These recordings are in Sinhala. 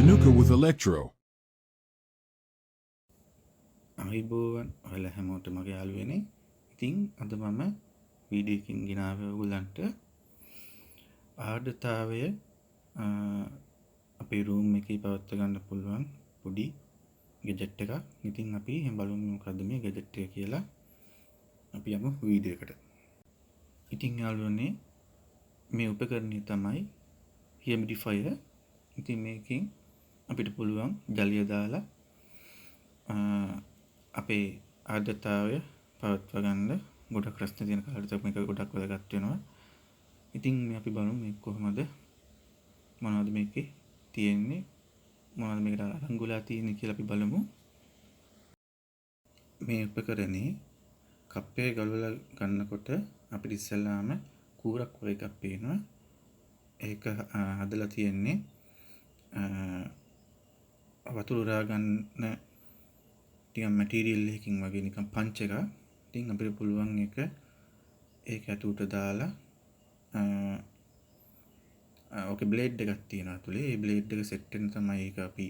Dinuka with Electro. අයිබෝවන් ඔයාලා හැමෝටම මගේ යාළුවනේ. ඉතින් අද මම වීඩියෝ එකකින් ගෙනාවේ ඔයගලන්ට ආර්ද්‍රතාවය අපේ රූම් එකේ පවත්වා ගන්න පුළුවන් පොඩි ගැජට් එකක්. ඉතින් අපි බලමු මොකද්ද මේ ගැජට් එක කියලා. අපි යමු වීඩියෝ එකට. ඉතින් යාළුවනේ මේ උපකරණය තමයි Humidifier. ඉතින් මේකෙන් අපිට පුළුවන් ජලය දාලා අපේ ආර්ද්‍රතාවය පවත්වා ගන්න ගොඩක් රස්නේ තියෙන කාලෙට මේක ගොඩක් වැදගත් වෙනවා. ඉතින් මේ අපි බලමු මේක කොහොමද මොනවද මේකේ තියෙන්නේ මොනවද මේකට අරංගුලා තියෙන්නේ කියලා අපි බලමු. මේ උපකරණේ කප් එක ගලවලා ගන්නකොට අපිට ඉස්සෙල්ලාම කූරක් වගේ එකක් පේනවා. ඒක හදලා තියෙන්නේ වතුර උරා ගන්න ටිකක් මැටීරියල් එකකින් වගේ නිකන් පංච් එකක්. ඉතින් අපිට පුළුවන් ඒක ඇතුළට දාලා ඕකේ බ්ලේඩ් එකක් තියෙනවා ඇතුලේ. ඒ බ්ලේඩ් එක සෙට් වෙන තමයි ඒක අපි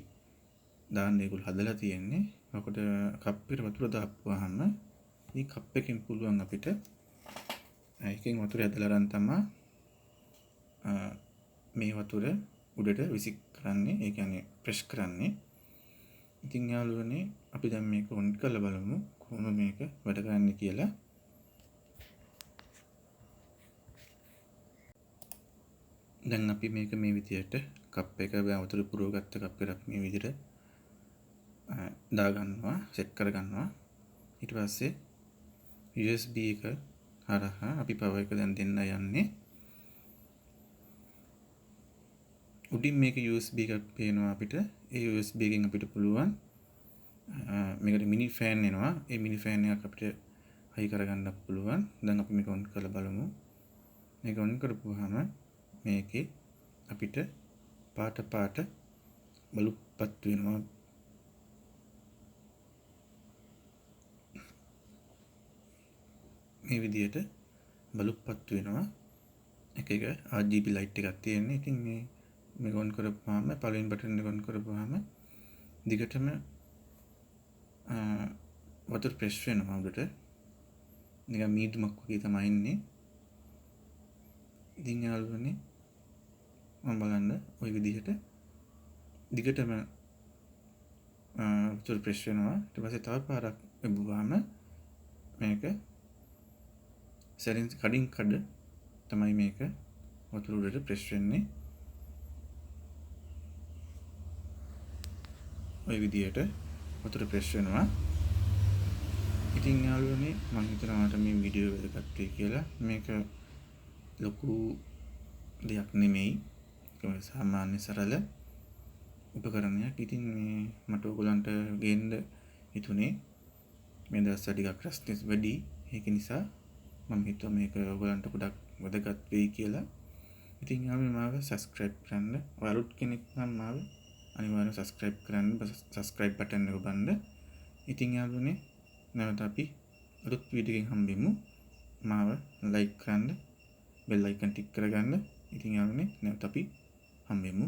දාන්න ඒගොල්ලෝ හදලා තියෙන්නේ. ඔකට කප් එකට වතුර දාපුවාම මේ කප් එකෙන් පුළුවන් අපිට ඒකෙන් වතුර ඇදලා ගන්න තමයි මේ වතුර උඩට විසික් කරන්නේ. ඒ කියන්නේ ප්‍රෙස් කරන්නේ. ඉතින් යාළුවනේ අපි දැන් මේක ඔන් කරලා බලමු කොහොම මේක වැඩ කරන්නේ කියලා. දැන් අපි මේක මේ විදියට කප් එක වතුර පුරව ගත්ත කප් එකක් මේ විදියට දා ගන්නවා, සෙට් කර ගන්නවා. ඊට පස්සේ USB එක හරහා අපි පවර් එක දැන් දෙන්න යන්නේ. උඩින් මේක USB එකක් පේනවා අපිට. ඒ USB එකෙන් අපිට පුළුවන් මේකට මිනි ෆෑන් එනවා. ඒ මිනි ෆෑන් එකක් අපිට හයි කරගන්න පුළුවන්. දැන් අපි මේක ඔන් කරලා බලමු. මේක ඔන් කරපුවාම මේකේ අපිට පාට බලුප්පත් වෙනවා. මේ විදියට බලුප්පත් වෙනවා. එක RGB ලයිට් එකක් තියෙන්නේ. ඉතින් මේක ඔන් කරපුවාම පළවෙනි බටන් එක ඔන් කරපුවාම දිගටම වතුර ප්‍රෙස් වෙනවා උඩට. නිකන් මීදුමක් වගේ තමයි ඉන්නේ. ඉතින් යාළුවනේ මම බලන්න ওই විදිහට දිගටම වතුර ප්‍රෙස් වෙනවා. ඊට පස්සේ තව පාරක් එබුවාම මේක සැරින් කඩින් කඩ තමයි මේක වතුර උඩට ප්‍රෙස් වෙන්නේ. ওই විදිහට වතුර ප්‍රෙස් වෙනවා. ඉතින් යාළුවනේ මම හිතනවා මේ වීඩියෝ එක වැදගත් වෙයි කියලා. මේක ලොකු දෙයක් නෙමෙයි. ඒක සාමාන්‍ය සරල උපකරණයක්. ඉතින් මේ මට ඔයගලන්ට ගේන්න හිතුනේ මේ දවස්වල ටිකක් රස්නෙස් වැඩි. ඒක නිසා මම හිතුවා මේක ඔයගලන්ට ගොඩක් වැදගත් වෙයි කියලා. ඉතින් යාළුවනේ මාව subscribe කරන්න. ඔය අලුත් කෙනෙක් නම් මාව අනිවාර්යෙන් subscribe කරන්න. subscribe button එක ඔබන්න. ඉතින් යාළුවනේ නැවත අපි අලුත් වීඩියෝ එකකින් හම්බෙමු. මාව like කරන්න, bell icon tick කරගන්න. ඉතින් යාළුවනේ නැවත අපි හම්බෙමු.